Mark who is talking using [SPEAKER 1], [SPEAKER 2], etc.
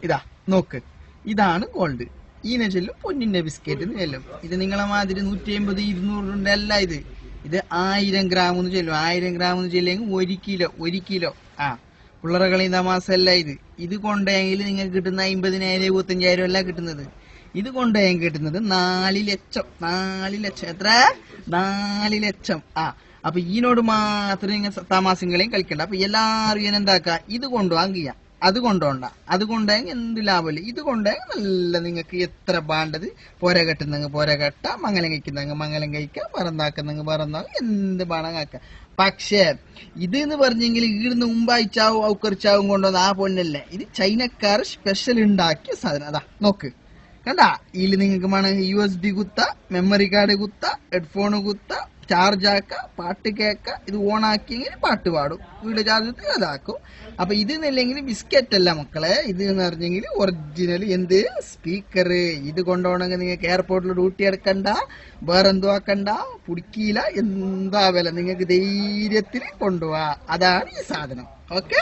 [SPEAKER 1] ഇതാ നോക്ക്, ഇതാണ് ഗോൾഡ്. ഈനെ ചെല്ലും പൊന്നിന്റെ ബിസ്ക്കറ്റ് എന്ന് ചെല്ലും. ഇത് നിങ്ങളെ മാതിരി 150 200 അല്ല. ഇത് 1000 ഗ്രാം എന്ന് ചെല്ലും. 1000 ഗ്രാം എന്ന് ചെല്ലെങ്കിൽ 1 കിലോ. പിള്ളേരെ കളി തമാസല്ല. ഇത് കൊണ്ടെങ്കിൽ നിങ്ങൾക്ക് കിട്ടുന്ന 50,000 75,000 അല്ല കിട്ടുന്നത്. ഇത് കൊണ്ടുപോയാൽ കിട്ടുന്നത് 4 ലക്ഷം. 4 ലക്ഷം എത്ര? 4 ലക്ഷം. അപ്പൊ ഈനോട് മാത്രം നിങ്ങൾ തമാസങ്ങളെയും കളിക്കണ്ട. അപ്പൊ എല്ലാവരും ഇങ്ങനെ എന്താക്കുക, ഇത് കൊണ്ടുപോകാൻ ചെയ്യാം, അത് കൊണ്ടോണ്ട. അത് കൊണ്ടുപോയെങ്കിൽ എന്ത് ലാഭമില്ല. ഇത് കൊണ്ടുപോയാൽ നല്ല നിങ്ങൾക്ക് എത്ര വേണ്ടത് പോര കെട്ടുന്നെങ്കിൽ പോര കെട്ട, മംഗലം കഴിക്കുന്നെങ്കിൽ മംഗലം കഴിക്കുക, പറന്നാക്കുന്നെങ്കിൽ പറന്നാക്കുക, എന്ത് വേണം ആക്കാം. പക്ഷേ ഇത് എന്ന് പറഞ്ഞെങ്കിൽ ഈടുന്ന് മുമ്പായിച്ചാവും ഔക്കറിച്ചാവും കൊണ്ടുവന്ന ആ പൊന്നല്ലേ. ഇത് ചൈനക്കാർ സ്പെഷ്യൽ ഉണ്ടാക്കിയ സാധനം. അതാ നോക്ക്, കണ്ടാ? ഇതിൽ നിങ്ങൾക്ക് വേണം USB കുത്ത, മെമ്മറി കാർഡ് കുത്ത, ഹെഡ്ഫോൺ കുത്ത, ചാർജ് ആക്ക, പാട്ട് കേക്ക. ഇത് ഓൺ ആക്കിയെങ്കിൽ പാട്ട് പാടും, വീഡിയോ ചാർജ് അതാക്കും. അപ്പൊ ഇത് എന്നില്ലെങ്കിൽ ബിസ്ക്കറ്റ് അല്ല മക്കളെ. ഇത് എന്ന് പറഞ്ഞെങ്കിൽ ഒറിജിനൽ എന്ത് സ്പീക്കർ. ഇത് കൊണ്ടുപോകണമെങ്കിൽ നിങ്ങൾക്ക് എയർപോർട്ടിൽ ഡ്യൂട്ടി എടുക്കണ്ട, വേറെന്തോ ആക്കണ്ട, പുടിക്കില്ല, എന്താ വില. നിങ്ങൾക്ക് ധൈര്യത്തിൽ കൊണ്ടുപോവാ. അതാണ് ഈ സാധനം. ഓക്കെ.